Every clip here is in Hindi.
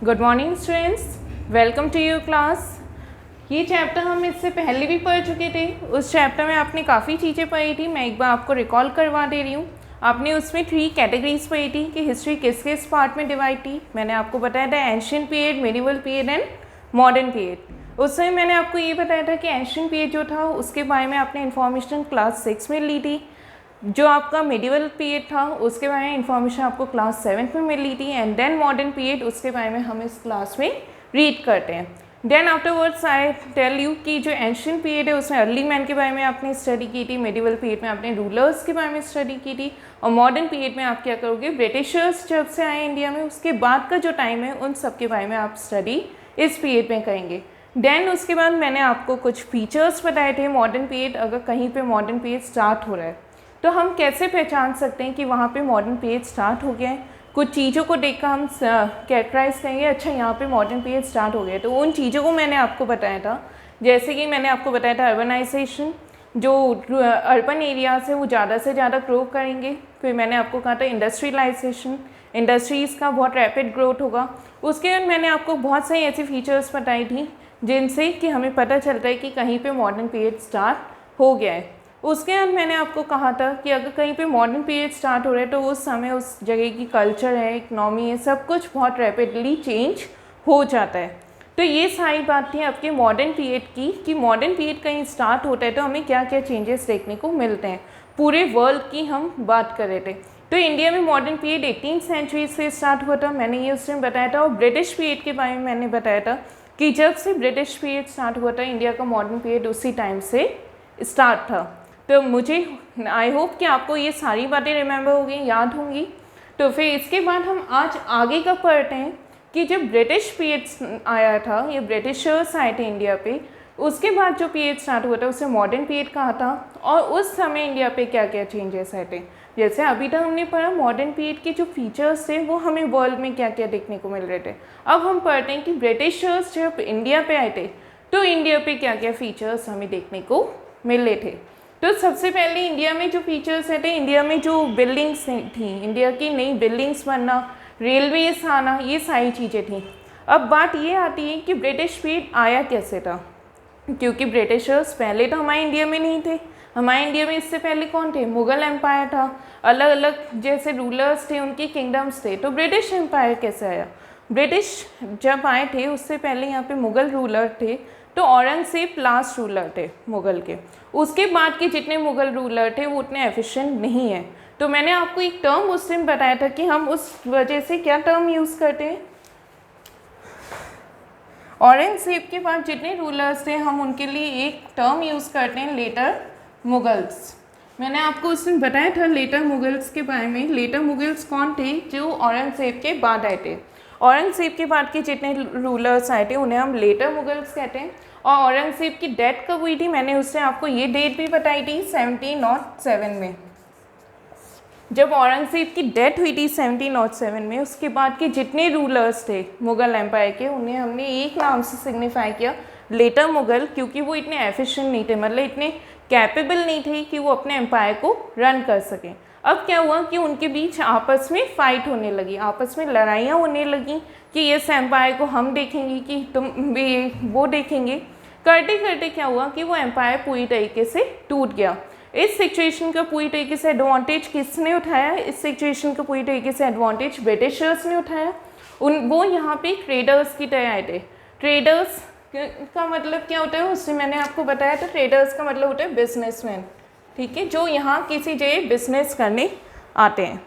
Good morning students, welcome to your class. ये चैप्टर हम इससे पहले भी पढ़ चुके थे। उस चैप्टर में आपने काफ़ी चीज़ें पढ़ी थी। मैं एक बार आपको रिकॉल करवा दे रही हूँ। आपने उसमें 3 कैटेगरीज पढ़ी थी कि हिस्ट्री किस किस पार्ट में डिवाइड थी। मैंने आपको बताया था ancient period, medieval period and modern period. उस समय मैंने आपको ये बताया था कि एंशिएंट पीरियड जो था उसके बारे में आपने इन्फॉर्मेशन क्लास 6 में ली थी। जो आपका मेडिवल पीरियड था उसके बारे में इंफॉर्मेशन आपको क्लास 7 में मिली थी। एंड देन मॉडर्न पीरियड, उसके बारे में हम इस क्लास में रीड करते हैं। Then afterwards I tell you कि जो एंशिएंट पीरियड है उसमें अर्ली मैन के बारे में आपने स्टडी की थी, मेडिवल पीरियड में आपने रूलर्स के बारे में स्टडी की थी, और मॉडर्न पीरियड में आप क्या करोगे, ब्रिटिशर्स जब से आए इंडिया में उसके बाद का जो टाइम है उन सब के बारे में आप स्टडी इस पीरियड में करेंगे। देन उसके बाद मैंने आपको कुछ फीचर्स बताए थे मॉडर्न पीरियड। अगर कहीं पर मॉडर्न पीरियड स्टार्ट हो रहा है तो हम कैसे पहचान सकते हैं कि वहाँ पे मॉडर्न पीरियड स्टार्ट हो गया है। कुछ चीज़ों को देखकर हम कैरेक्टराइज करेंगे, अच्छा यहाँ पे मॉडर्न पीरियड स्टार्ट हो गया है। तो उन चीज़ों को मैंने आपको बताया था, जैसे कि मैंने आपको बताया था अर्बनाइजेशन, जो अर्बन एरियाज है वो ज़्यादा से ज़्यादा ग्रो करेंगे। फिर मैंने आपको कहा था इंडस्ट्रियलाइजेशन, इंडस्ट्रीज़ का बहुत रैपिड ग्रोथ होगा। उसके बाद मैंने आपको बहुत सारी ऐसी फीचर्स बताई थी जिनसे कि हमें पता चलता है कि कहीं पर मॉडर्न पीरियड स्टार्ट हो गया है। उसके बाद मैंने आपको कहा था कि अगर कहीं पे मॉडर्न पीरियड स्टार्ट हो रहा है तो उस समय उस जगह की कल्चर है, इकनॉमी है, सब कुछ बहुत रैपिडली चेंज हो जाता है। तो ये सारी बात थी आपके मॉडर्न पीरियड की कि मॉडर्न पीरियड कहीं स्टार्ट होता है तो हमें क्या क्या चेंजेस देखने को मिलते हैं। पूरे वर्ल्ड की हम बात कर रहे थे। तो इंडिया में मॉडर्न पीरियड 18वीं सेंचुरी से स्टार्ट हुआ था, मैंने ये उस टाइम बताया था। और ब्रिटिश पीरियड के बारे में मैंने बताया था कि जब से ब्रिटिश पीरियड स्टार्ट हुआ था इंडिया का मॉडर्न पीरियड उसी टाइम से स्टार्ट था। तो मुझे आई होप कि आपको ये सारी बातें रिमेंबर होगी, याद होंगी। तो फिर इसके बाद हम आज आगे का पढ़ते हैं कि जब ब्रिटिश पीरियड आया था, ये ब्रिटिशर्स आए थे इंडिया पे, उसके बाद जो पीरियड स्टार्ट हुआ था उसे मॉडर्न पीरियड कहा था। और उस समय इंडिया पे क्या क्या चेंजेस आए थे। जैसे अभी तक हमने पढ़ा मॉडर्न पीरियड के जो फीचर्स थे वो हमें वर्ल्ड में क्या क्या देखने को मिल रहे थे। अब हम पढ़ते हैं कि ब्रिटिशर्स जब इंडिया पे आए थे तो इंडिया पे क्या क्या फीचर्स हमें देखने को मिले थे। तो सबसे पहले इंडिया में जो फीचर्स थे, इंडिया में जो बिल्डिंग्स थी, इंडिया की नई बिल्डिंग्स बनना, रेलवेज आना, ये सारी चीज़ें थी। अब बात ये आती है कि ब्रिटिश पीरियड आया कैसे था, क्योंकि ब्रिटिशर्स पहले तो हमारे इंडिया में नहीं थे। हमारे इंडिया में इससे पहले कौन थे, मुग़ल एम्पायर था, अलग अलग जैसे रूलर्स थे, उनके किंगडम्स थे। तो ब्रिटिश एम्पायर कैसे आया, ब्रिटिश जब आए थे उससे पहले यहाँ पे मुग़ल रूलर थे। तो औरंगज़ेब लास्ट रूलर थे मुग़ल के। उसके बाद के जितने मुग़ल रूलर थे वो उतने एफिशिएंट नहीं है। तो मैंने आपको एक टर्म उस दिन बताया था कि हम उस वजह से क्या टर्म यूज़ करते हैं, औरंगज़ेब के बाद जितने रूलर्स थे हम उनके लिए एक टर्म यूज़ करते हैं, लेटर मुग़ल्स। मैंने आपको उस दिन बताया था लेटर मुग़ल्स के बारे में। लेटर मुग़ल्स कौन थे, जो औरंगज़ेब के बाद आए थे। औरंगज़ेब के बाद के जितने रूलर्स आए थे उन्हें हम लेटर मुग़ल्स कहते हैं। और औरंगज़ेब की डेथ कब हुई थी, मैंने उससे आपको ये डेट भी बताई थी 1707 में। जब औरंगज़ेब की डेथ हुई थी 1707 में, उसके बाद के जितने रूलर्स थे मुग़ल एम्पायर के उन्हें हमने एक नाम से सिग्निफाई किया, लेटर मुग़ल, क्योंकि वो इतने एफिशिएंट नहीं थे, मतलब इतने कैपेबल नहीं थे कि वो अपने एम्पायर को रन कर सकें। अब क्या हुआ कि उनके बीच आपस में फ़ाइट होने लगी, आपस में लड़ाइयाँ होने लगी कि इस एम्पायर को हम देखेंगे कि तुम भी वो देखेंगे। करते करते क्या हुआ कि वो एम्पायर पूरी तरीके से टूट गया। इस सिचुएशन का पूरी तरीके से एडवांटेज किसने उठाया, इस सिचुएशन का पूरी तरीके से एडवांटेज ब्रिटिशर्स ने उठाया। वो यहाँ पे ट्रेडर्स की तरह आए थे। ट्रेडर्स का मतलब क्या होता है, उससे मैंने आपको बताया था, ट्रेडर्स का मतलब होता है बिजनेसमैन, ठीक है, जो यहाँ किसी जगह बिजनेस करने आते हैं।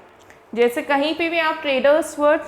जैसे कहीं पे भी आप ट्रेडर्स वर्ड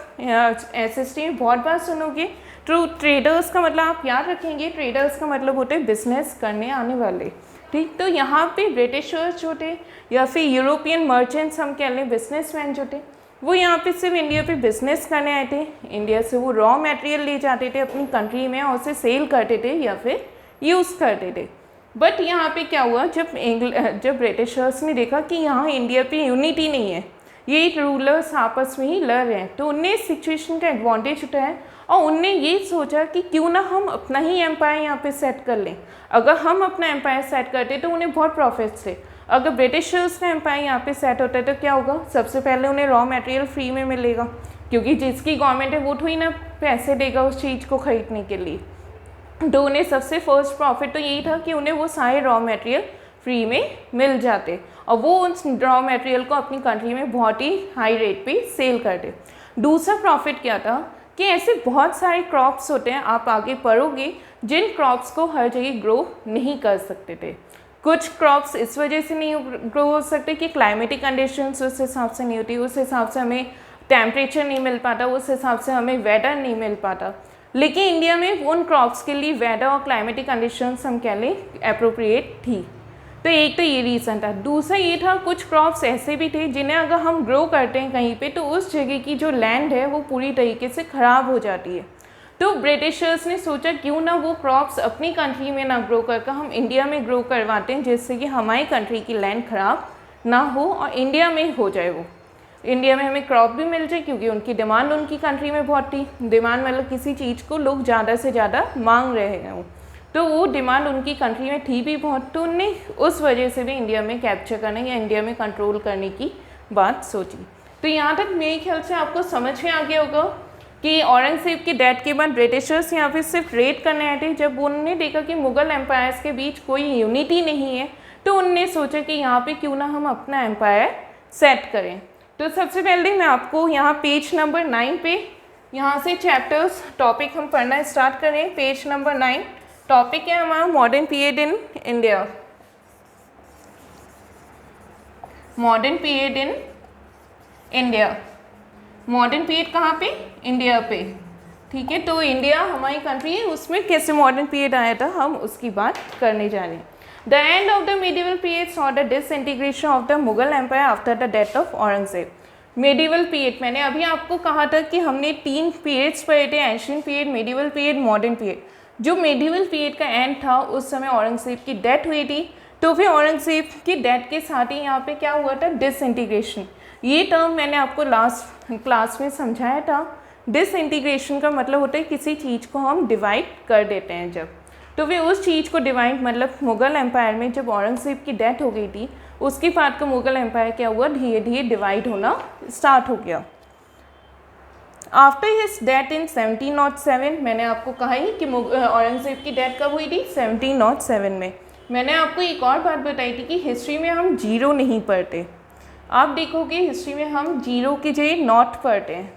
एसएसटी में बहुत बार सुनोगे। तो ट्रेडर्स का मतलब आप याद रखेंगे, ट्रेडर्स का मतलब होते हैं बिजनेस करने आने वाले, ठीक। तो यहाँ पे ब्रिटिशर्स जो थे या फिर यूरोपियन मर्चेंट्स हम कह लें, बिजनेसमैन जो थे, वो यहाँ पे सिर्फ इंडिया पे बिजनेस करने आए थे। इंडिया से वो रॉ मटेरियल ले जाते थे अपनी कंट्री में और उसे सेल करते थे या फिर यूज़ करते थे। बट यहाँ पे क्या हुआ, जब ब्रिटिशर्स ने देखा कि यहाँ इंडिया पे यूनिटी नहीं है, ये रूलर्स आपस में ही लड़ रहे हैं, तो उनने इस सिचुएशन का एडवांटेज उठाया और उनने ये सोचा कि क्यों ना हम अपना ही एम्पायर यहाँ पे सेट कर लें। अगर हम अपना एम्पायर सेट करते तो उन्हें बहुत प्रॉफिट्स थे। अगर ब्रिटिशर्स का एम्पायर यहाँ पे सेट होता है तो क्या होगा, सबसे पहले उन्हें रॉ मटेरियल फ्री में मिलेगा, क्योंकि जिसकी गवर्नमेंट है वो थोड़ी ना पैसे देगा उस चीज़ को खरीदने के लिए। तो उन्हें सबसे फर्स्ट प्रॉफिट तो यही था कि उन्हें वो सारे रॉ मटेरियल फ्री में मिल जाते और वो उस रॉ मटेरियल को अपनी कंट्री में बहुत ही हाई रेट पे सेल करते। दूसरा प्रॉफिट क्या था कि ऐसे बहुत सारे क्रॉप्स होते हैं, आप आगे पढ़ोगे, जिन क्रॉप्स को हर जगह ग्रो नहीं कर सकते थे। कुछ क्रॉप्स इस वजह से नहीं ग्रो हो सकते कि क्लाइमेटिक कंडीशंस उस हिसाब से नहीं होती, उस हिसाब से हमें टेम्परेचर नहीं मिल पाता, उस हिसाब से हमें वेदर नहीं मिल पाता। लेकिन इंडिया में उन क्रॉप्स के लिए वेदर और क्लाइमेटिक कंडीशंस हम कह लें अप्रोप्रिएट थी। तो एक तो ये रीज़न था। दूसरा ये था कुछ क्रॉप्स ऐसे भी थे जिन्हें अगर हम ग्रो करते हैं कहीं पे तो उस जगह की जो लैंड है वो पूरी तरीके से ख़राब हो जाती है। तो ब्रिटिशर्स ने सोचा क्यों ना वो क्रॉप्स अपनी कंट्री में ना ग्रो करके हम इंडिया में ग्रो करवाते हैं, जिससे कि हमारी कंट्री की लैंड ख़राब ना हो और इंडिया में हो जाए। वो इंडिया में हमें क्रॉप भी मिल जाए क्योंकि उनकी डिमांड उनकी कंट्री में बहुत थी। डिमांड मतलब किसी चीज़ को लोग ज़्यादा से ज़्यादा मांग रहे हैं, तो वो डिमांड उनकी कंट्री में थी भी बहुत, तो उनने उस वजह से भी इंडिया में कैप्चर करने या इंडिया में कंट्रोल करने की बात सोची। तो यहाँ तक मेरे ख्याल से आपको समझ में आ गया होगा कि औरंगजेब की डेथ के बाद ब्रिटिशर्स यहाँ पे सिर्फ रेड करने आए थे। जब उन्होंने देखा कि मुग़ल एम्पायर्स के बीच कोई यूनिटी नहीं है तो उनने सोचा कि यहाँ पे क्यों ना हम अपना एम्पायर सेट करें। तो सबसे पहले मैं आपको यहाँ पेज नंबर 9 पे यहाँ से चैप्टर्स टॉपिक हम पढ़ना स्टार्ट करें। पेज नंबर 9 टॉपिक है हमारा modern period in India. Modern period in India, modern period कहाँ पे? इंडिया पे, ठीक है। तो इंडिया हमारी कंट्री है, उसमें कैसे मॉडर्न पीरियड आया था हम उसकी बात करने जा रहे हैं। The end of the medieval period saw the disintegration of the Mughal empire after the death of Aurangzeb. Medieval period मैंने अभी आपको कहा था कि हमने 3 पीरियड्स पढ़े थे, ancient period, medieval period, modern period. जो मेडिवल पीरियड का एंड था उस समय औरंगजेब की डेथ हुई थी, तो फिर औरंगजेब की डेथ के साथ ही यहाँ पे क्या हुआ था? डिसइंटीग्रेशन। ये टर्म मैंने आपको लास्ट क्लास में समझाया था। डिसइंटीग्रेशन का मतलब होता है किसी चीज़ को हम डिवाइड कर देते हैं जब, तो फिर उस चीज़ को डिवाइड मतलब मुग़ल एम्पायर में जब औरंगजेब की डेथ हो गई थी उसके बाद का मुग़ल एम्पायर क्या हुआ? धीरे धीरे डिवाइड होना स्टार्ट हो गया। आफ्टर हिज डेथ इन 1707, मैंने आपको कहा ही कि औरंगजेब की डेथ कब हुई थी? 1707 में। मैंने आपको एक और बात बताई थी कि हिस्ट्री में हम जीरो नहीं पढ़ते। आप देखोगे हिस्ट्री में हम जीरो की जगह नॉट पढ़ते हैं,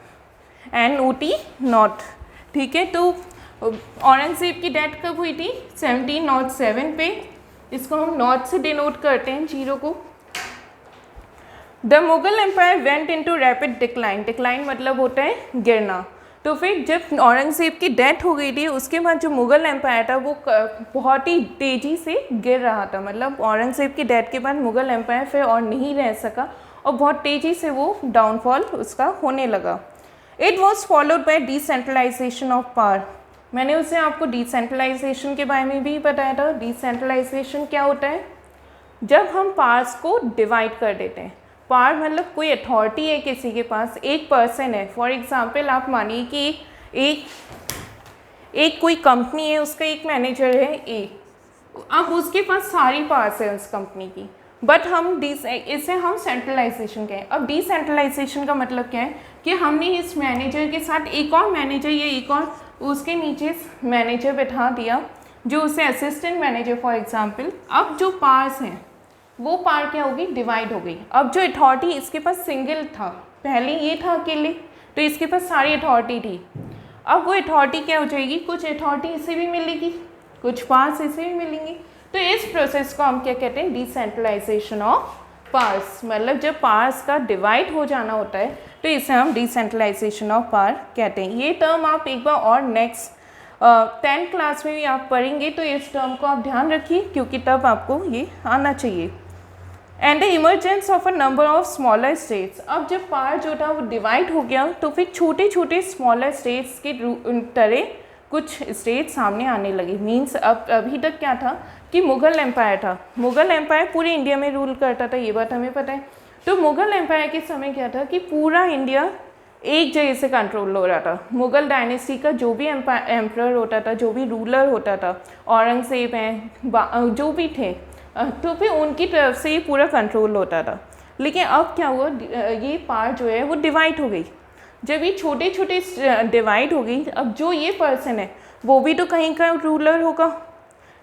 NOT नॉट, ठीक है। तो औरंगजेब की डेथ कब हुई थी? 1707 पे। इसको हम नॉट से डिनोट करते हैं जीरो को। The Mughal empire went into rapid decline, decline मतलब होता है गिरना। तो फिर जब औरंगजेब की डेथ हो गई थी उसके बाद जो मुग़ल एम्पायर था वो बहुत ही तेज़ी से गिर रहा था। मतलब औरंगजेब की डेथ के बाद मुग़ल एम्पायर फिर और नहीं रह सका और बहुत तेज़ी से वो डाउनफॉल उसका होने लगा। It was followed by decentralisation of power. मैंने उससे आपको डिसेंट्रलाइजेशन के बारे में भी बताया था। डिसेंट्रलाइजेशन क्या होता है? जब हम पावर्स को डिवाइड कर देते हैं। पावर मतलब कोई अथॉरिटी है किसी के पास, एक पर्सन है। फॉर एग्जांपल आप मानिए कि एक कोई कंपनी है, उसका एक मैनेजर है ए, अब उसके पास सारी पावर्स है उस कंपनी की, बट हम इसे हम सेंट्रलाइजेशन कहें। अब डिसेंट्रलाइजेशन का मतलब क्या है कि हमने इस मैनेजर के साथ एक और मैनेजर या एक और उसके नीचे मैनेजर बैठा दिया जो उसे असिस्टेंट मैनेजर फॉर एग्जांपल। अब जो पावर्स हैं वो पावर क्या होगी? डिवाइड हो गई। अब जो अथॉरिटी इसके पास सिंगल था, पहले ये था अकेले, तो इसके पास सारी अथॉरिटी थी। अब वो अथॉरिटी क्या हो जाएगी? कुछ अथॉरिटी इसे भी मिलेगी, कुछ पावर्स इसे भी मिलेंगी। तो इस प्रोसेस को हम क्या कहते हैं? Decentralisation of powers. मतलब जब पावर्स का डिवाइड हो जाना होता है तो इसे हम डिसेंट्रलाइजेशन ऑफ पावर कहते हैं। ये टर्म आप एक बार और नेक्स्ट 10th क्लास में भी आप पढ़ेंगे, तो इस टर्म को आप ध्यान रखिए क्योंकि तब आपको ये आना चाहिए। And the emergence of a number of smaller states. अब जब पावर जो था वो डिवाइड हो गया तो फिर छोटे छोटे स्मॉलर स्टेट्स के तरह कुछ स्टेट सामने आने लगे। मीन्स अब अभी तक क्या था कि मुग़ल एम्पायर था, मुग़ल एम्पायर पूरे इंडिया में रूल करता था, ये बात हमें पता है। तो मुग़ल एम्पायर के समय क्या था कि पूरा इंडिया एक जगह से कंट्रोल हो रहा था। मुग़ल डायनेस्टी का जो भी एम्परर होता था, जो भी रूलर होता था, औरंगजेब हैं, जो भी थे, तो फिर उनकी तरफ से ये पूरा कंट्रोल होता था। लेकिन अब क्या हुआ? ये पावर जो है वो डिवाइड हो गई। जब ये छोटे छोटे डिवाइड हो गई, अब जो ये पर्सन है वो भी तो कहीं का रूलर होगा,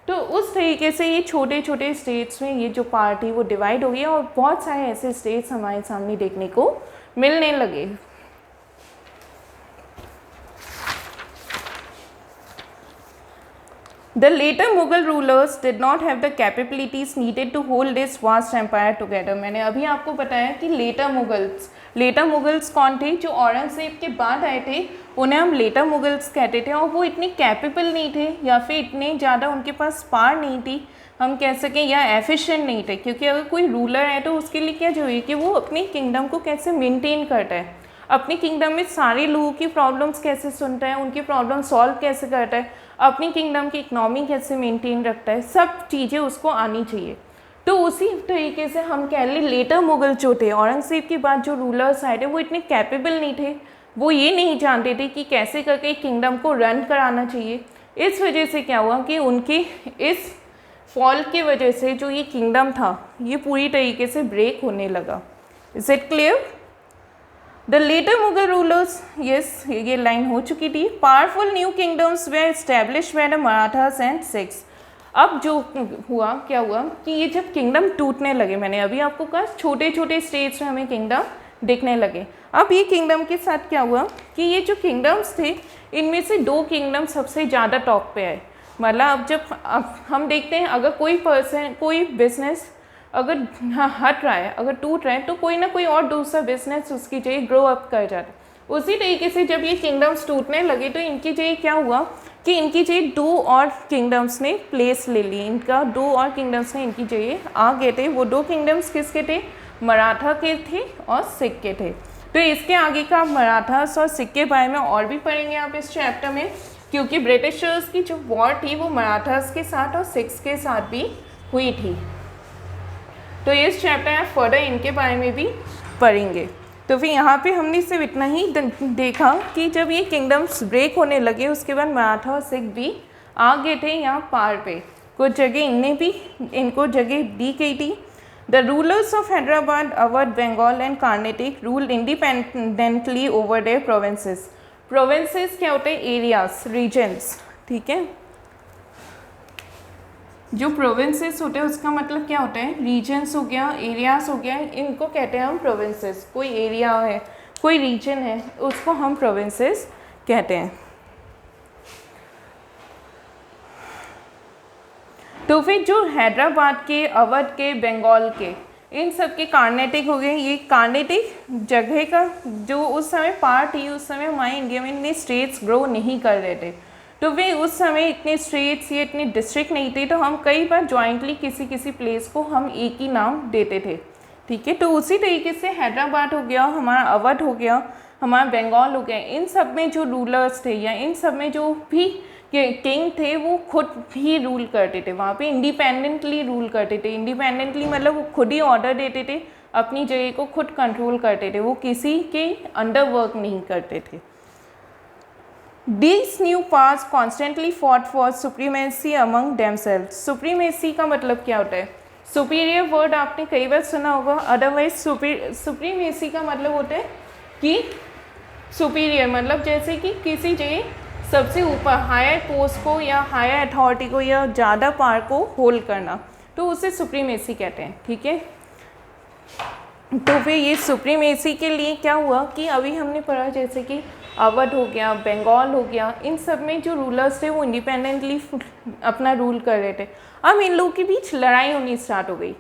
तो उस तरीके से ये छोटे छोटे स्टेट्स में ये जो पार्ट है वो डिवाइड हो गया और बहुत सारे ऐसे स्टेट्स हमारे सामने देखने को मिलने लगे। The later Mughal rulers did not have the capabilities needed to hold this vast empire together। मैंने अभी आपको बताया कि लेटर मुगल्स कौन थे? जो औरंगज़ेब के बाद आए थे उन्हें हम लेटर मुगल्स कहते थे, और वो इतने कैपेबल नहीं थे या फिर इतने ज़्यादा उनके पास पावर नहीं थी हम कह सकें, या एफिशिएंट नहीं थे। क्योंकि अगर कोई रूलर है तो उसके लिए क्या चाहिए कि वो अपनी किंगडम को कैसे मेनटेन करता है, अपनी किंगडम में सारे लोगों की प्रॉब्लम्स कैसे सुनता है, उनकी प्रॉब्लम सॉल्व कैसे करता है, अपनी किंगडम की इकनॉमी कैसे मेंटेन रखता है, सब चीज़ें उसको आनी चाहिए। तो उसी तरीके से हम कह लें लेटर मुगल जो थे, औरंगज़ेब के बाद जो रूलर्स आए थे वो इतने कैपेबल नहीं थे, वो ये नहीं जानते थे कि कैसे करके किंगडम को रन कराना चाहिए। इस वजह से क्या हुआ कि उनके इस फॉल की वजह से जो ये किंगडम था ये पूरी तरीके से ब्रेक होने लगा। Is it clear? The later Mughal rulers, yes ये लाइन हो चुकी थी। Powerful new kingdoms were established by the Marathas and Sikhs. अब जो हुआ क्या हुआ कि ये जब किंगडम टूटने लगे, मैंने अभी आपको कहा छोटे छोटे स्टेट्स में हमें किंगडम दिखने लगे। अब ये किंगडम के साथ क्या हुआ कि ये जो किंगडम्स थे इनमें से दो किंगडम सबसे ज़्यादा टॉप पे आए। मतलब अब हम देखते हैं अगर कोई पर्सन कोई बिजनेस अगर हट रहा है, अगर टूट रहा है, तो कोई ना कोई और दूसरा बिजनेस उसकी जगह ग्रो अप कर जाता है। उसी तरीके से जब ये किंगडम्स टूटने लगे तो इनकी जगह क्या हुआ कि इनकी जगह दो और किंगडम्स ने प्लेस ले ली। इनका दो और किंगडम्स ने इनकी जगह आ गए थे। वो दो किंगडम्स किसके थे? मराठा के थे और सिख के थे। तो इसके आगे का मराठास और सिख के बारे में और भी पढ़ेंगे आप इस चैप्टर में, क्योंकि ब्रिटिशर्स की जो वॉर थी वो मराठास के साथ और सिख्स के साथ भी हुई थी। तो इस चैप्टर में फर्दर इनके बारे में भी पढ़ेंगे। तो फिर यहाँ पे हमने सिर्फ इतना ही देखा कि जब ये किंगडम्स ब्रेक होने लगे उसके बाद मराठा और सिख भी आ गए थे यहाँ पार पे, कुछ जगह इनको जगह दी गई थी। The rulers of Hyderabad, Awadh, Bengal and Karnataka ruled independently over their provinces. Provinces क्या होते हैं? एरियाज, रीजन्स, ठीक है। जो प्रोविंसेस होते हैं उसका मतलब क्या होता है? रीजन्स हो गया, एरियाज हो गया, इनको कहते हैं हम प्रोविंसेस। कोई एरिया है, कोई रीजन है, उसको हम प्रोविंसेस कहते हैं। तो फिर जो हैदराबाद के, अवध के, बंगाल के, इन सब के कर्नाटक हो गए। ये कर्नाटक जगह का जो उस समय पार्ट थी, उस समय हमारे इंडिया में इतने स्टेट्स ग्रो नहीं कर रहे थे, तो वे उस समय इतने स्टेट्स या इतने डिस्ट्रिक्ट नहीं थे, तो हम कई बार जॉइंटली किसी प्लेस को हम एक ही नाम देते थे, ठीक है। तो उसी तरीके से हैदराबाद हो गया, हमारा अवध हो गया, हमारा बंगाल हो गया, इन सब में जो रूलर्स थे या इन सब में जो भी किंग थे वो खुद ही रूल करते थे, वहाँ पे इंडिपेंडेंटली रूल करते थे। इंडिपेंडेंटली मतलब वो खुद ही ऑर्डर देते थे, अपनी जगह को खुद कंट्रोल करते थे, वो किसी के अंडर वर्क नहीं करते थे। These new powers constantly fought for supremacy among themselves। Supremacy का मतलब क्या होता है? सुपीरियर वर्ड आपने कई बार सुना होगा, अदरवाइज सुप्रीमेसी का मतलब होता है कि सुपीरियर मतलब जैसे कि किसी जगह सबसे ऊपर हायर पोस्ट को या हायर अथॉरिटी को या ज़्यादा पावर को होल्ड करना, तो उसे सुप्रीमेसी कहते हैं, ठीक है। तो फिर ये सुप्रीमेसी के लिए क्या हुआ कि अभी हमने पढ़ा जैसे कि अवध हो गया, बंगाल हो गया, इन सब में जो रूलर्स थे वो इंडिपेंडेंटली अपना रूल कर रहे थे। अब इन लोगों के बीच लड़ाई होनी स्टार्ट हो गई।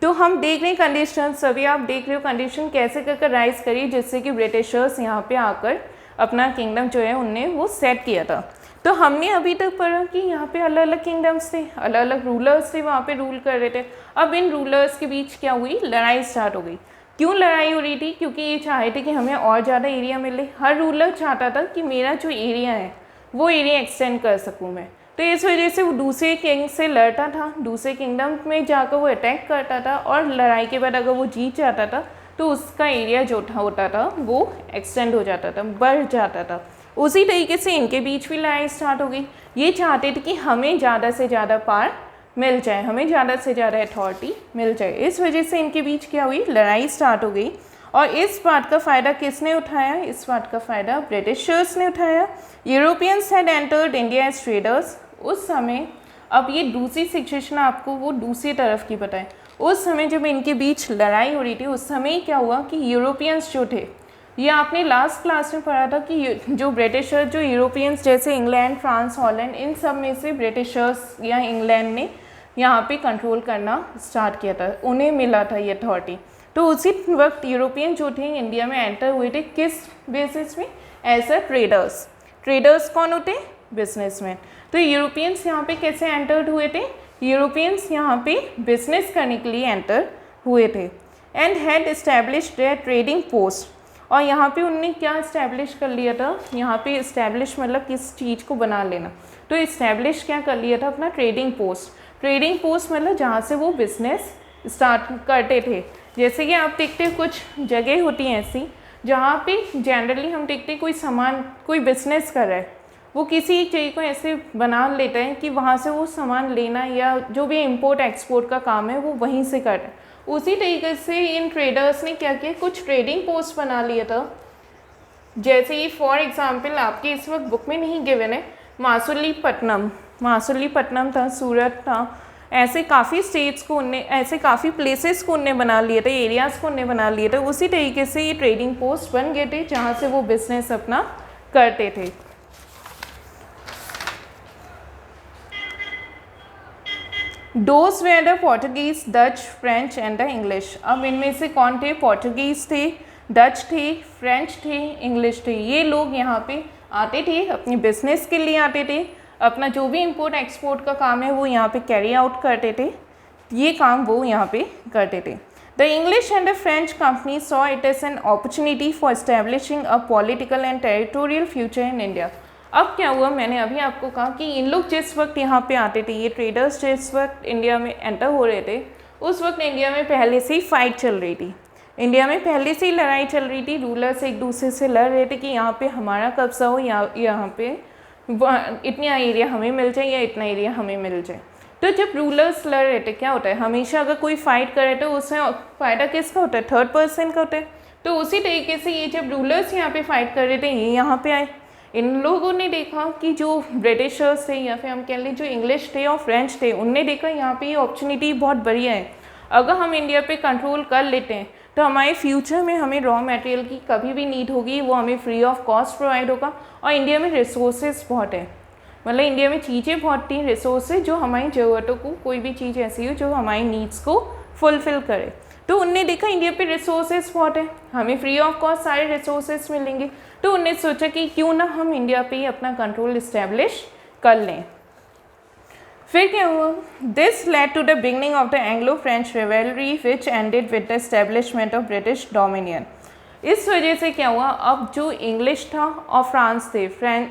तो हम देख रहे हैं कंडीशन, सभी आप देख रहे हो कंडीशन कैसे कर राइज करी, जिससे कि ब्रिटिशर्स यहाँ पे आकर अपना किंगडम जो है उनने वो सेट किया था। तो हमने अभी तक पढ़ा कि यहाँ पे अलग अलग किंगडम्स थे, अलग अलग रूलर्स थे, वहाँ पे रूल कर रहे थे। अब इन रूलर्स के बीच क्या हुई? लड़ाई स्टार्ट हो गई। क्यों लड़ाई हो रही थी? क्योंकि ये चाह रहे थे कि हमें और ज़्यादा एरिया मिले। हर रूलर चाहता था कि मेरा जो एरिया है वो एरिया एक्सटेंड कर सकूँ मैं। तो इस वजह से वो दूसरे किंग से लड़ता था, दूसरे किंगडम में जाकर वो अटैक करता था, और लड़ाई के बाद अगर वो जीत जाता था तो उसका एरिया जो होता था वो एक्सटेंड हो जाता था, बढ़ जाता था। उसी तरीके से इनके बीच भी लड़ाई स्टार्ट हो गई। ये चाहते थे कि हमें ज़्यादा से ज़्यादा पावर मिल जाए, हमें ज़्यादा से ज़्यादा अथॉरिटी मिल जाए। इस वजह से इनके बीच क्या हुई? लड़ाई स्टार्ट हो गई। और इस बात का फ़ायदा किसने उठाया? इस बात का फ़ायदा ब्रिटिशर्स ने उठाया। Europeans had entered India as traders. उस समय, अब ये दूसरी सिचुएशन आपको वो दूसरी तरफ की बताएं। उस समय जब इनके बीच लड़ाई हो रही थी, उस समय क्या हुआ कि यूरोपियंस जो थे, ये आपने लास्ट क्लास में पढ़ा था कि जो ब्रिटिशर्स, जो यूरोपियंस जैसे इंग्लैंड, फ्रांस, हॉलैंड, इन सब में से ब्रिटिशर्स या इंग्लैंड ने यहाँ पे कंट्रोल करना स्टार्ट किया था, उन्हें मिला था ये अथॉरिटी। तो उसी वक्त यूरोपियन जो थे इंडिया में एंटर हुए थे, किस बेसिस में? As a traders. ट्रेडर्स कौन होते? बिजनेसमैन। तो यूरोपियंस यहाँ पे कैसे एंटर्ड हुए थे? यूरोपियंस यहाँ पे बिजनेस करने के लिए एंटर हुए थे and had established their trading post. और यहाँ पे उन्होंने क्या इस्टेब्लिश कर लिया था? यहाँ पे इस्टेब्लिश मतलब किस चीज़ को बना लेना। तो इस्टेब्लिश क्या कर लिया था? अपना ट्रेडिंग पोस्ट। ट्रेडिंग पोस्ट मतलब जहाँ से वो बिजनेस स्टार्ट करते थे। जैसे कि आप देखते हैं कुछ जगह होती हैं ऐसी जहाँ पे जनरली हम देखते हैं कोई सामान, कोई बिजनेस कर रहा है, वो किसी एक चीज़ को ऐसे बना लेते हैं कि वहाँ से वो सामान लेना या जो भी इंपोर्ट एक्सपोर्ट का काम है वो वहीं से कर रहे हैं। उसी तरीके से इन ट्रेडर्स ने क्या किया? कुछ ट्रेडिंग पोस्ट बना लिया था। जैसे ये फॉर एग्जांपल आपके इस वक्त बुक में नहीं गिवन है, मासुलीपट्टनम था, सूरत था, ऐसे काफ़ी स्टेट्स को उनने, ऐसे काफ़ी प्लेसेस को उनने बना लिए थे, एरियाज़ को उनने बना लिए थे। उसी तरीके से ये ट्रेडिंग पोस्ट बन गए थे जहाँ से वो बिजनेस अपना करते थे। Those were the Portuguese, Dutch, French and the English। अब इनमें से कौन थे? पोर्टुगीज़ थे, डच थे, फ्रेंच थे, इंग्लिश थे। ये लोग यहाँ पे आते थे, अपने बिजनेस के लिए आते थे, अपना जो भी इंपोर्ट एक्सपोर्ट का काम है वो यहाँ पे कैरी आउट करते थे, ये काम वो यहाँ पे करते थे। The English and the French company saw it as an opportunity for establishing a political and territorial future in India. अब क्या हुआ? मैंने अभी आपको कहा कि इन लोग जिस वक्त यहाँ पे आते थे, ये ट्रेडर्स जिस वक्त इंडिया में एंटर हो रहे थे, उस वक्त इंडिया में पहले से ही फाइट चल रही थी, इंडिया में पहले से ही लड़ाई चल रही थी। रूलर्स एक दूसरे से लड़ रहे थे कि यहाँ पे हमारा कब्जा हो, यहाँ पे इतना एरिया हमें मिल जाए या इतना एरिया हमें मिल जाए। तो जब रूलर्स लड़ रहे थे, क्या होता है, हमेशा अगर कोई फाइट करे तो उसमें फ़ायदा किसका होता है? थर्ड पर्सन का होता है। तो उसी तरीके से ये जब रूलर्स यहाँ पे फाइट कर रहे थे, ये यहाँ पे आए। इन लोगों ने देखा कि जो ब्रिटिशर्स थे या फिर हम कह लें जो इंग्लिश थे और फ्रेंच थे, उनने देखा यहाँ पे ये अपॉर्चुनिटी बहुत बढ़िया है, अगर हम इंडिया पे कंट्रोल कर लेते हैं तो हमारे फ्यूचर में हमें रॉ मटेरियल की कभी भी नीड होगी, वो हमें फ्री ऑफ कॉस्ट प्रोवाइड होगा। और इंडिया में रिसोर्सेज बहुत है, मतलब इंडिया में चीज़ें बहुत थी, रिसोर्सेज जो हमारी ज़रूरतों को, कोई भी चीज़ ऐसी हो जो हमारी नीड्स को फुलफ़िल करे। तो उनने देखा इंडिया पे रिसोर्सेज बहुत है, हमें फ्री ऑफ कॉस्ट सारे रिसोर्सेज मिलेंगे, तो उनने सोचा कि क्यों ना हम इंडिया पे ही अपना कंट्रोल इस्टेब्लिश कर लें। फिर क्या हुआ? This led to the beginning of the Anglo French rivalry which ended with the establishment of British dominion. इस वजह से क्या हुआ? अब जो इंग्लिश था और फ्रांस थे,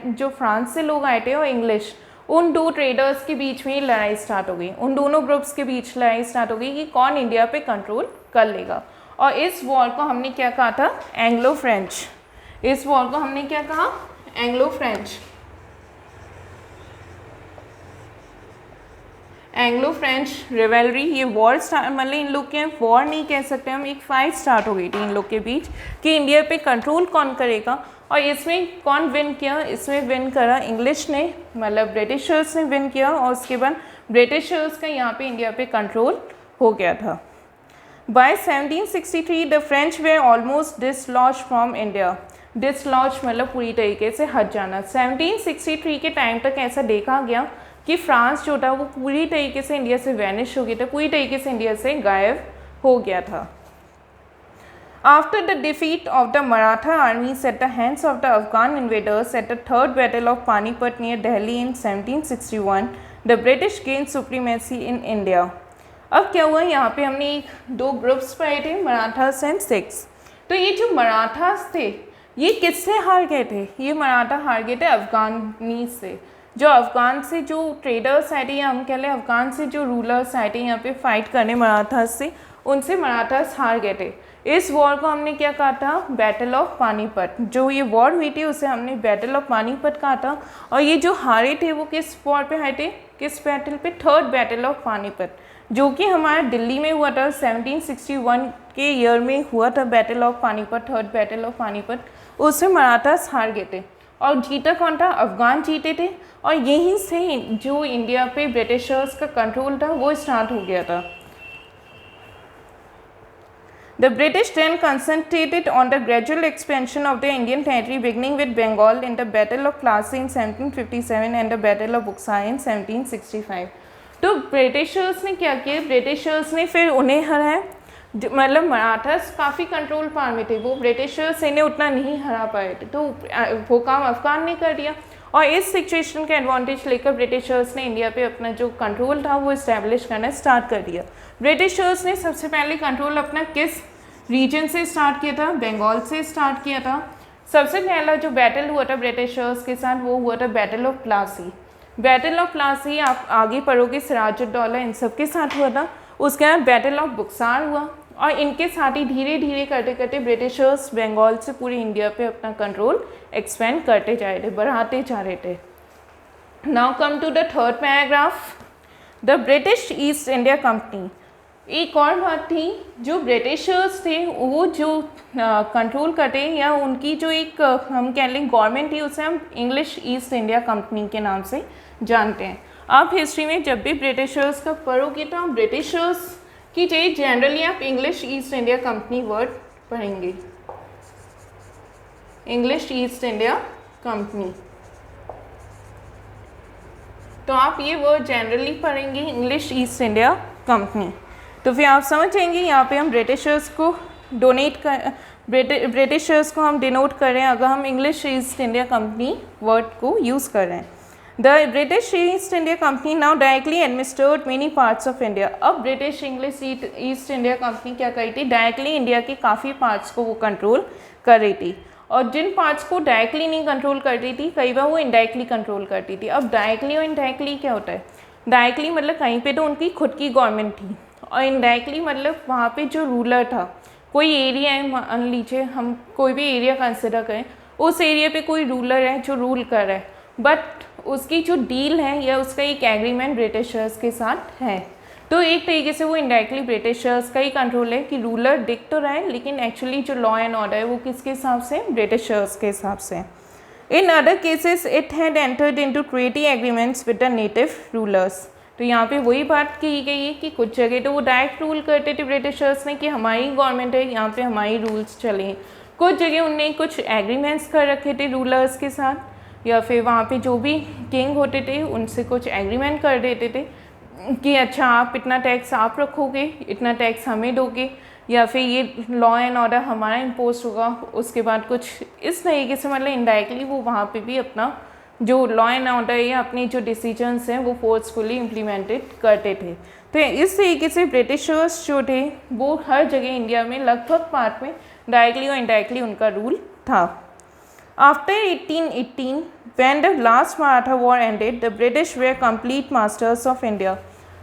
जो फ्रांस से लोग आए थे और इंग्लिश, उन दो ट्रेडर्स के बीच में लड़ाई स्टार्ट हो गई, उन दोनों ग्रुप्स के बीच लड़ाई स्टार्ट हो गई कि कौन इंडिया पे कंट्रोल कर लेगा। और इस वॉर को हमने क्या कहा था? Anglo French. इस वॉर को हमने क्या कहा? Anglo French. Anglo French revelry, ये वॉर स्टार्ट, मतलब इन लोग के वॉर नहीं कह सकते हम, एक फाइट स्टार्ट हो गई थी इन लोग के बीच कि इंडिया पे कंट्रोल कौन करेगा। और इसमें कौन विन किया? इसमें विन करा इंग्लिश ने, मतलब ब्रिटिशर्स ने विन किया, और उसके बाद ब्रिटिशर्स का यहाँ पे इंडिया पे कंट्रोल हो गया था। By 1763 the French were almost dislodge from India. Dislodge मतलब पूरी तरीके से हट जाना। 1763 के टाइम तक ऐसा देखा गया कि फ्रांस जो था वो पूरी तरीके से इंडिया से वैनिश हो गया था, पूरी तरीके से इंडिया से गायब हो गया था। After the defeat of the Maratha armies at the hands of the Afghan invaders at the Third Battle of Panipat near Delhi in 1761, the British gained supremacy in India। अब क्या हुआ? यहाँ पे हमने दो ग्रुप्स पढ़े थे, मराठास एंड सिख्स। तो ये जो मराठास थे ये किससे हार गए थे? ये मराठा हार गए थे अफगानी से। जो अफगान से जो ट्रेडर्स आए थे, या हम कह लें अफगान से जो रूलर्स आए थे यहाँ पे फाइट करने मराठास से, उनसे मराठास हार गए थे। इस वॉर को हमने क्या कहा था, बैटल ऑफ पानीपत। जो ये वॉर हुई थी उसे हमने बैटल ऑफ पानीपत कहा था। और ये जो हारे थे वो किस वॉर पे हारे थे, किस बैटल पे, थर्ड बैटल ऑफ पानीपत, जो कि हमारे दिल्ली में हुआ था 1761 के ईयर में हुआ था battle of Panipat, third battle of Panipat. उसमें मराठास हार गए थे और जीता कौन था, अफगान जीते थे। और यहीं से जो इंडिया पे ब्रिटिशर्स का कंट्रोल था वो स्टार्ट हो गया था। The British then concentrated on the gradual expansion of the Indian territory, beginning with Bengal in the Battle of Plassey in 1757 and the Battle of Buxar in 1765. तो ब्रिटिशर्स ने क्या किया, ब्रिटिशर्स ने फिर उन्हें हराया, मतलब मराठास काफ़ी कंट्रोल पावर में थे, वो ब्रिटिशर्स इन्हें उतना नहीं हरा पाए थे, तो वो काम अफगान ने कर दिया। और इस सिचुएशन का एडवांटेज लेकर ब्रिटिशर्स ने इंडिया पे अपना जो कंट्रोल था वो इस्टेब्लिश करना स्टार्ट कर दिया। ब्रिटिशर्स ने सबसे पहले कंट्रोल अपना किस रीजन से स्टार्ट किया था, बंगाल से स्टार्ट किया था। सबसे पहला जो बैटल हुआ था ब्रिटिशर्स के साथ वो हुआ था battle of Plassey. Battle of Plassey आप आगे पढ़ोगे, सिराजुद्दौला इन सब के साथ हुआ था। उसके बाद बैटल ऑफ बुक्सार हुआ और इनके साथ ही धीरे धीरे करते करते ब्रिटिशर्स बंगाल से पूरे इंडिया पे अपना कंट्रोल एक्सपेंड करते जा रहे थे, बढ़ाते जा रहे थे। Now come to the third paragraph, the British East India company. एक और बात थी, जो ब्रिटिशर्स थे वो जो कंट्रोल करते या उनकी जो एक हम कह लें गवर्नमेंट थी, उसे हम इंग्लिश ईस्ट इंडिया कंपनी के नाम से जानते हैं। आप हिस्ट्री में जब भी ब्रिटिशर्स का पढ़ोगे तो आप ब्रिटिशर्स की जगह जनरली आप English East India Company word पढ़ेंगे, इंग्लिश ईस्ट इंडिया कंपनी। तो आप ये वर्ड जनरली पढ़ेंगे, इंग्लिश ईस्ट इंडिया कंपनी। तो फिर आप समझेंगे यहाँ पे हम ब्रिटिशर्स को ब्रिटिशर्स को हम डिनोट कर रहे हैं अगर हम English East India Company word को यूज़ कर रहे हैं। The British East India Company now directly administered many parts of India. अब British English East India Company क्या कर रही थी, डायरेक्टली इंडिया के काफ़ी पार्ट्स को वो कंट्रोल कर रही थी। और जिन पार्ट्स को डायरेक्टली नहीं कंट्रोल करती थी, कई बार वो इनडायरेक्टली कंट्रोल करती थी। अब डायरेक्टली और इनडायरेक्टली क्या होता है, डायरेक्टली मतलब कहीं पे तो उनकी खुद की गवर्नमेंट थी, और इनडायरेक्टली मतलब वहाँ पे जो रूलर था, कोई एरिया है, मान लीजिए हम कोई भी एरिया कंसिडर करें, उस एरिया पे कोई रूलर है जो रूल कर रहा है, बट उसकी जो डील है या उसका एक एग्रीमेंट ब्रिटिशर्स के साथ है, तो एक तरीके से वो इनडायरेक्टली ब्रिटिशर्स का ही कंट्रोल है कि रूलर दिख तो रहा है लेकिन एक्चुअली जो लॉ एंड ऑर्डर है वो किसके हिसाब से, ब्रिटिशर्स के हिसाब से। In other cases it had entered into treaty agreements with the native rulers. तो यहाँ पे वही बात की गई है कि कुछ जगह तो वो डायरेक्ट रूल करते थे ब्रिटिशर्स ने कि हमारी गवर्नमेंट है, यहाँ पे हमारी रूल्स चलें। कुछ जगह उनने कुछ एग्रीमेंट्स कर रखे थे रूलर्स के साथ, या फिर वहाँ पे जो भी किंग होते थे उनसे कुछ एग्रीमेंट कर देते थे कि अच्छा आप इतना टैक्स आप रखोगे, इतना टैक्स हमें दोगे, या फिर ये लॉ एंड ऑर्डर हमारा इम्पोज होगा। उसके बाद कुछ इस तरीके से मतलब इनडायरेक्टली वो वहाँ पे भी अपना जो लॉ एंड ऑर्डर या अपनी जो डिसीजंस हैं वो फोर्सफुली इम्प्लीमेंटेड करते थे। तो इस तरीके से ब्रिटिशर्स जो थे वो हर जगह इंडिया में लगभग पार्ट में डायरेक्टली और इनडायरेक्टली उनका रूल था। After 1818 when the last Maratha war ended, the British were complete masters of India।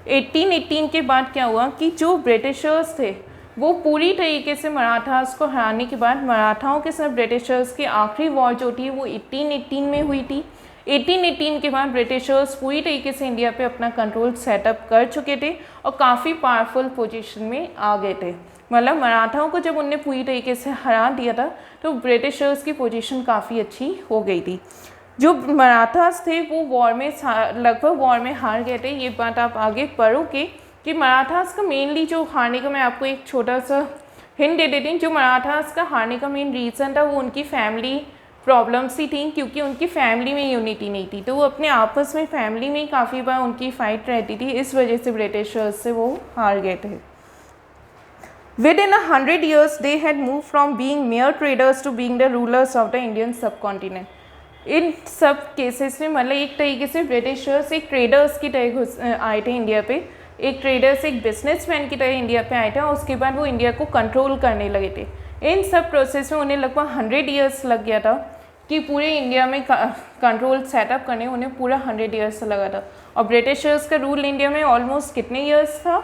1818 के बाद क्या हुआ कि जो ब्रिटिशर्स थे वो पूरी तरीके से मराठास को हराने के बाद मराठाओं के साथ ब्रिटिशर्स की आखिरी वॉर जो थी वो 1818 में हुई थी। 1818 के बाद ब्रिटिशर्स पूरी तरीके से इंडिया पे अपना कंट्रोल सेटअप कर चुके थे और काफ़ी पावरफुल पोजीशन में आ गए थे। मतलब मराठाओं को जब उनने पूरी तरीके से हरा दिया था तो ब्रिटिशर्स की पोजीशन काफ़ी अच्छी हो गई थी। जो मराठास थे वो वॉर में लगभग वॉर में हार गए थे। ये बात आप आगे पढ़ोगे कि मराठास का मेनली जो हारने का, मैं आपको एक छोटा सा हिंट दे देती हूँ, जो मराठास का हारने का मेन रीज़न था वो उनकी फैमिली प्रॉब्लम्स ही थी, क्योंकि उनकी फैमिली में यूनिटी नहीं थी। तो वो अपने आपस में फैमिली में काफ़ी बार उनकी फ़ाइट रहती थी, इस वजह से ब्रिटिशर्स से वो हार गए थे। Within 100 years, they had moved from being mere traders to being the rulers of the Indian subcontinent। इन सब केसेस में मतलब एक तरीके से ब्रिटिशर्स एक ट्रेडर्स की तरह आए थे इंडिया पे, एक ट्रेडर्स एक बिजनेसमैन की तरह इंडिया पे आए थे और उसके बाद वो इंडिया को कंट्रोल करने लगे थे। इन सब प्रोसेस में उन्हें लगभग 100 ईयर्स लग गया था कि पूरे इंडिया में कंट्रोल सेटअप करने उन्हें पूरा 100 ईयर्स लगा था। और ब्रिटिशर्स का रूल इंडिया में ऑलमोस्ट कितने ईयर्स था,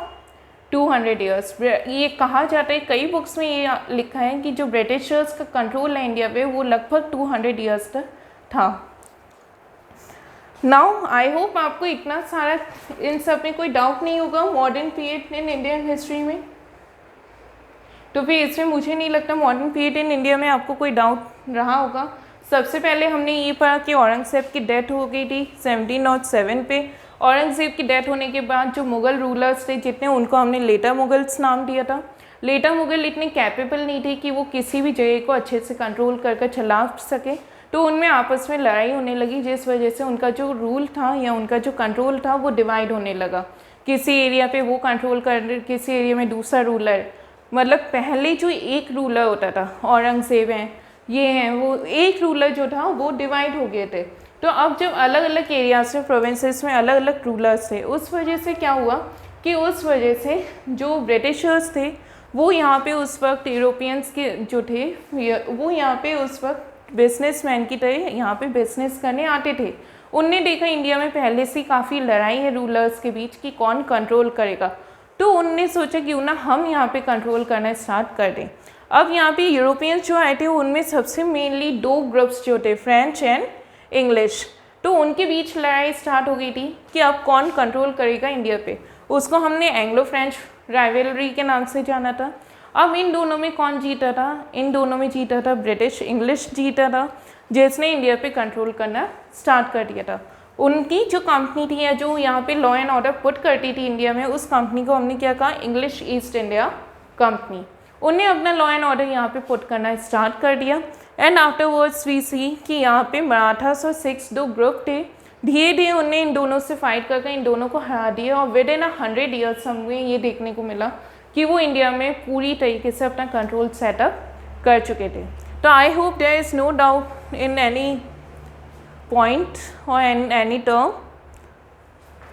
200 ईयर्स। ये कहा जाता है, कई बुक्स में ये लिखा है कि जो ब्रिटिशर्स का कंट्रोल है इंडिया पे वो लगभग 200 ईयर्स तक था। नाउ आई होप आपको इतना सारा इन सब में कोई डाउट नहीं होगा modern period in Indian history में। तो फिर इसमें मुझे नहीं लगता मॉडर्न पीरियड इन इंडिया में आपको कोई डाउट रहा होगा। सबसे पहले हमने ये पढ़ा कि औरंगज़ेब की डेथ हो गई थी 1707 पे। औरंगज़ेब की डेथ होने के बाद जो मुग़ल रूलर्स थे जितने, उनको हमने लेटर मुग़ल्स नाम दिया था। लेटर मुग़ल इतने कैपेबल नहीं थे कि वो किसी भी जगह को अच्छे से कंट्रोल कर चला सके, तो उनमें आपस में लड़ाई होने लगी, जिस वजह से उनका जो रूल था या उनका जो कंट्रोल था वो डिवाइड होने लगा। किसी एरिया पे वो कंट्रोल कर, किसी एरिया में दूसरा रूलर, मतलब पहले जो एक रूलर होता था, औरंगज़ेब हैं, ये हैं, वो एक रूलर जो था वो डिवाइड हो गए थे। तो अब जब अलग अलग एरियाज में, प्रोविंसेस में अलग अलग रूलर्स थे, उस वजह से क्या हुआ कि उस वजह से जो ब्रिटिशर्स थे वो यहाँ पे उस वक्त यूरोपियंस के जो थे वो यहाँ पे उस वक्त बिजनेसमैन की तरह यहाँ पे बिजनेस करने आते थे। उनने देखा इंडिया में पहले से काफ़ी लड़ाई है रूलर्स के बीच कि कौन कंट्रोल करेगा, तो उनने सोचा क्यों ना हम यहाँ पे कंट्रोल करना स्टार्ट कर दें। अब यहाँ पे यूरोपियंस जो आए थे उनमें सबसे मेनली दो ग्रुप्स जो थे, फ्रेंच एंड इंग्लिश, तो उनके बीच लड़ाई स्टार्ट हो गई थी कि अब कौन कंट्रोल करेगा इंडिया पे। उसको हमने एंग्लो फ्रेंच राइवलरी के नाम से जाना था। अब इन दोनों में कौन जीता था? इन दोनों में जीता था ब्रिटिश, इंग्लिश जीता था, जिसने इंडिया पे कंट्रोल करना स्टार्ट कर दिया था। उनकी जो कंपनी थी या जो यहाँ पे लॉ एंड ऑर्डर पुट करती थी इंडिया में, उस कंपनी को हमने क्या कहा? English East India company. उन्हें अपना लॉ एंड ऑर्डर यहाँ पे पुट करना स्टार्ट कर दिया। एंड आफ्टरवर्ड्स वी सी कि यहाँ पे मराठास और सिख्स दो ग्रुप थे, धीरे धीरे उन्हें इन दोनों से फाइट करके इन दोनों को हरा दिया और विद इन 100 ईयर्स हमें ये देखने को मिला कि वो इंडिया में पूरी तरीके से अपना कंट्रोल सेटअप कर चुके थे। तो I hope there is no doubt in any point or any term.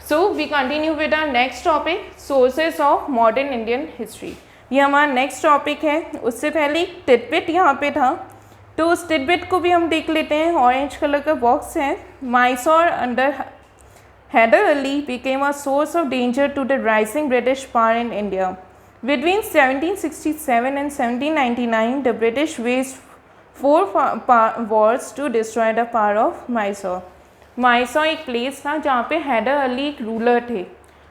So we continue with our next topic, sources of modern Indian history. ये हमारा नेक्स्ट टॉपिक है। उससे पहले एक टिडबिट यहाँ पे था, तो उस टिडबिट को भी हम देख लेते हैं। ऑरेंज कलर का बॉक्स है। Mysore under Hyder Ali became a source of danger to the rising British power in India. Between 1767 and 1799, the British waged 4 wars to destroy the power of Mysore. Mysore एक प्लेस था जहाँ पे हैदर अली एक रूलर थे।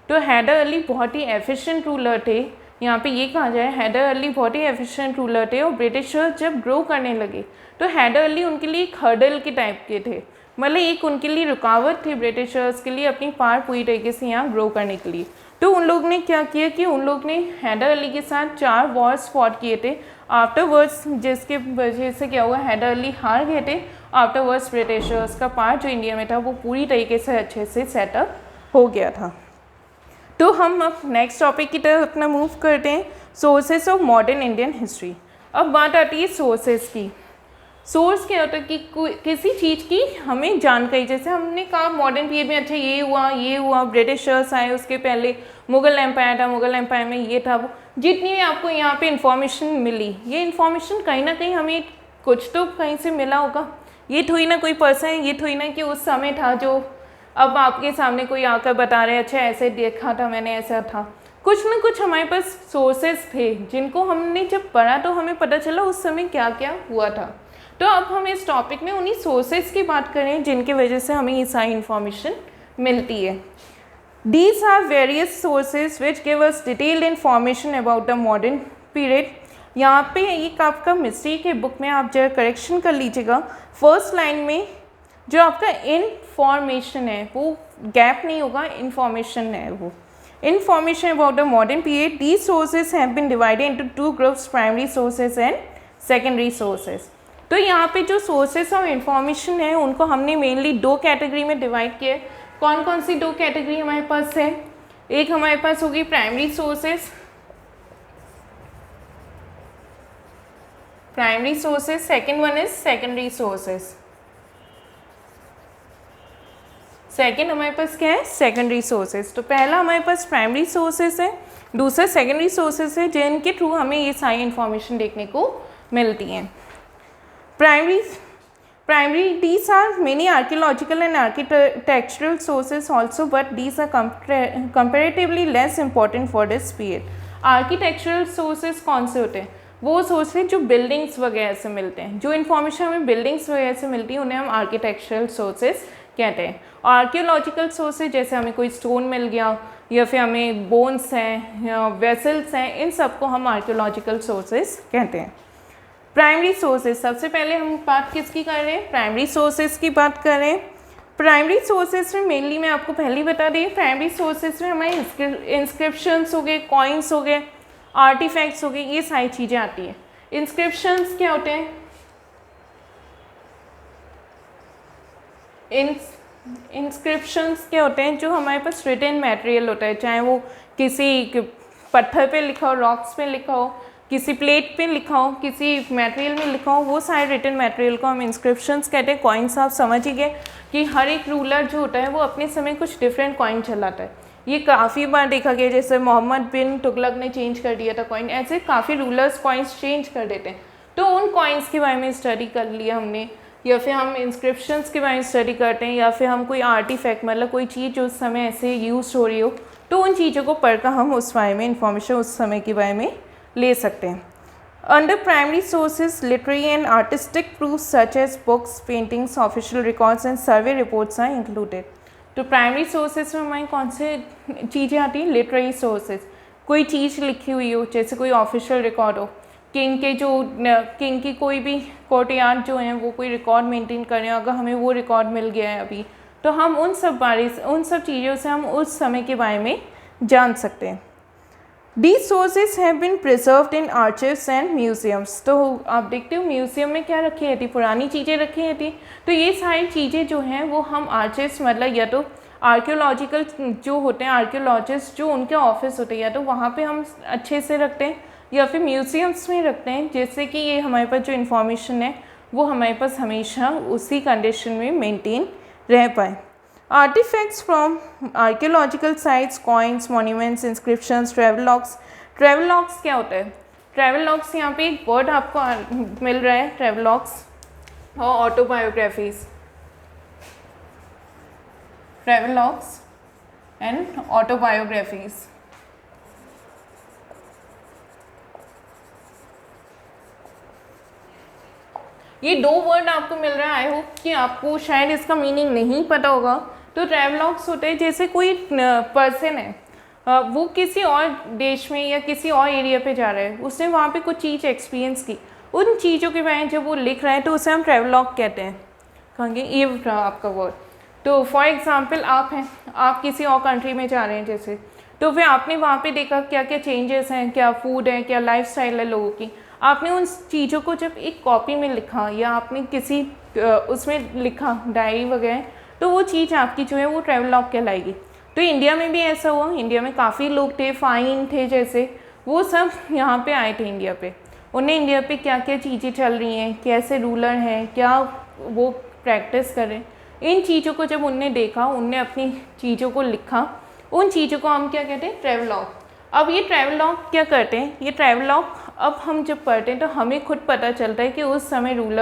तो हैदर अली बहुत ही एफिशिएंट रूलर थे। यहाँ पे ये कहा जाए हैदर अली बहुत ही एफिशिएंट रूलर थे। और ब्रिटिशर्स जब ग्रो करने लगे तो हैदर अली उनके लिए एक हर्डल के टाइप के थे, मतलब एक उनके लिए रुकावट थी ब्रिटिशर्स के लिए अपनी पावर पूरी तरीके से यहाँ ग्रो करने के लिए। तो उन लोग ने क्या किया कि उन लोग ने हैदर अली के साथ 4 वॉर्स फॉट किए थे। आफ्टरवर्ड्स जिसके वजह से क्या हुआ, हैदर अली हार गए थे। आफ्टरवर्ड्स ब्रिटिशर्स का पार्ट जो इंडिया में था वो पूरी तरीके से अच्छे से सेटअप हो गया था। तो हम अब नेक्स्ट टॉपिक की तरफ अपना मूव करते हैं, sources of modern Indian history. अब बात आती है सोर्सेस की। सोर्स क्या होता है कि किसी चीज़ की हमें जानकारी, जैसे हमने कहा मॉडर्न पीरियड में अच्छा ये हुआ, ब्रिटिशर्स आए, उसके पहले मुग़ल एम्पायर था, मुग़ल एम्पायर में ये था वो, जितनी भी आपको यहाँ पे इंफॉर्मेशन मिली, ये इंफॉर्मेशन कहीं ना कहीं हमें कुछ तो कहीं से मिला होगा। ये थोड़ी ना कोई पर्सन है, ये थोड़ी ना कि उस समय था जो अब आपके सामने कोई आकर बता रहे अच्छा ऐसे देखा था मैंने, ऐसा था। कुछ ना कुछ हमारे पास सोर्सेस थे जिनको हमने जब पढ़ा तो हमें पता चला उस समय क्या क्या हुआ था। तो अब हम इस टॉपिक में उन्हीं सोर्सेस की बात करें जिनकी वजह से हमें ये सारी इंफॉर्मेशन मिलती है। These are various sources which give us detailed information about the modern period. यहाँ पे एक आपका मिस्टेक है बुक में, आप जरा करेक्शन कर लीजिएगा। फर्स्ट लाइन में जो आपका इनफॉर्मेशन है वो गैप नहीं होगा, इन्फॉर्मेशन है वो। Information about the modern period. These sources have been divided into 2 groups, primary sources and secondary sources. तो यहाँ पे जो सोर्सेस ऑफ इंफॉर्मेशन है उनको हमने मेनली 2 कैटेगरी में डिवाइड किया है। कौन कौन सी 2 कैटेगरी हमारे पास है? एक हमारे पास होगी primary sources, second one is secondary sources. Second हमारे पास क्या है? Secondary sources. तो पहला हमारे पास प्राइमरी सोर्सेस है, दूसरा सेकेंडरी सोर्सेस है जिनके थ्रू हमें ये सारी इंफॉर्मेशन देखने को मिलती हैं। Primary, these are many archaeological and architectural sources also, but these are comparatively less important for this period. Architectural sources कौन से होते हैं? वो सोर्स हैं जो बिल्डिंग्स वगैरह से मिलते हैं, जो इन्फॉर्मेशन हमें बिल्डिंग्स वगैरह से मिलती है उन्हें हम आर्किटेक्चरल सोर्सेज कहते हैं. आर्कियोलॉजिकल सोर्सेज जैसे हमें कोई स्टोन मिल गया या फिर हमें बोन्स हैं या वेसल्स हैं, इन सबको हम आर्कियोलॉजिकल सोर्सेज कहते हैं. प्राइमरी सोर्सेज, सबसे पहले हम बात किसकी कर रहे हैं? प्राइमरी सोर्सेज की बात कर रहे हैं. प्राइमरी सोर्सेज में मेनली मैं आपको पहले ही बता दी, प्राइमरी सोर्सेज में हमारे इंस्क्रिप्शंस हो गए, कॉइन्स हो गए, आर्टिफैक्ट्स हो गए, ये सारी चीज़ें आती हैं. इंस्क्रिप्शंस क्या होते हैं? इंस्क्रिप्शंस क्या होते हैं? जो हमारे पास रिटन मटेरियल होता है, चाहे वो किसी पत्थर पे लिखा हो, रॉक्स पे लिखा हो, किसी प्लेट पे लिखा हो, किसी मटेरियल में लिखा हो, वो सारे रिटन मटेरियल को हम इंस्क्रिप्शंस कहते हैं. कॉइन्स आप समझ ही गए कि हर एक रूलर जो होता है वो अपने समय कुछ डिफरेंट कॉइन चलाता है. ये काफ़ी बार देखा गया, जैसे मोहम्मद बिन तुगलक ने चेंज कर दिया था कॉइन, ऐसे काफ़ी रूलर्स कॉइन्स चेंज कर देते हैं. तो उन कॉइन्स के बारे में स्टडी कर लिया हमने, या फिर हम इंस्क्रिप्शंस के बारे में स्टडी करते हैं, या फिर हम कोई आर्टिफैक्ट मतलब कोई चीज़ जो उस समय ऐसे यूज हो रही हो, तो उन चीज़ों को पढ़कर हम उस बारे में इंफॉर्मेशन उस समय के बारे में ले सकते हैं. Under primary sources literary and artistic proof such as books, paintings, official records and survey reports are included. तो प्राइमरी सोर्सेज में हमारी कौन से चीज़ें आती हैं? लिटरेरी सोर्सेज, कोई चीज़ लिखी हुई हो, जैसे कोई ऑफिशियल रिकॉर्ड हो, किंग की कोई भी कोर्टयार्ड जो हैं वो कोई रिकॉर्ड मेंटेन कर रहे हैं, अगर हमें वो रिकॉर्ड मिल गया है अभी, तो हम उन सब चीज़ों से हम उस समय के बारे में जान सकते हैं. These sources have been preserved in archives and museums. तो आप देखते हो म्यूज़ियम में क्या रखी रहती? पुरानी चीज़ें रखी रहती. तो ये सारी चीज़ें जो हैं वो हम आर्चिव्स मतलब या तो आर्कियोलॉजिकल जो होते हैं आर्कियोलॉजिस्ट जो उनके ऑफिस होते हैं या तो वहाँ पे हम अच्छे से रखते हैं या फिर म्यूज़ियम्स में रखते हैं, जिससे कि ये हमारे पास जो इन्फॉर्मेशन है वो हमारे पास हमेशा उसी कंडीशन में मेंटेन रह पाए. Artifacts from archaeological sites, coins, monuments, inscriptions, travelogues. Travelogues क्या होता है? Travelogues यहाँ पे एक वर्ड आपको मिल रहा है, travelogues और autobiographies. Travelogues and autobiographies. ये दो वर्ड आपको मिल रहा है. आई होप कि आपको शायद इसका मीनिंग नहीं पता होगा. तो ट्रैवलॉग्स होते हैं जैसे कोई पर्सन है, वो किसी और देश में या किसी और एरिया पे जा रहा है, उसने वहाँ पे कुछ चीज़ एक्सपीरियंस की, उन चीज़ों के बारे में जब वो लिख रहा है तो उसे हम ट्रैवलॉग कहते हैं. कहेंगे ये रहा आपका वर्ड. तो फॉर एग्ज़ाम्पल आप हैं, आप किसी और कंट्री में जा रहे हैं जैसे, तो फिर आपने वहाँ पे देखा क्या क्या चेंजेस हैं, क्या फूड है, क्या लाइफस्टाइल है लोगों की. आपने उन चीज़ों को जब एक कॉपी में लिखा या आपने किसी उसमें लिखा डायरी वगैरह, तो वो चीज़ आपकी जो है वो ट्रैवलॉग कहलाएगी. तो इंडिया में भी ऐसा हुआ. इंडिया में काफ़ी लोग थे, फाइन थे जैसे, वो सब यहाँ पे आए थे इंडिया पे. उन्हें इंडिया पे क्या क्या चीज़ें चल रही हैं, कैसे रूलर हैं, क्या वो प्रैक्टिस करें, इन चीज़ों को जब उनने देखा, उनने अपनी चीज़ों को लिखा, उन चीज़ों को हम क्या कहते हैं? ट्रैवलॉग. अब ये ट्रैवलॉग क्या करते हैं? ये ट्रैवलॉग अब हम जब पढ़ते हैं तो हमें खुद पता चलता है कि उस समय रूलर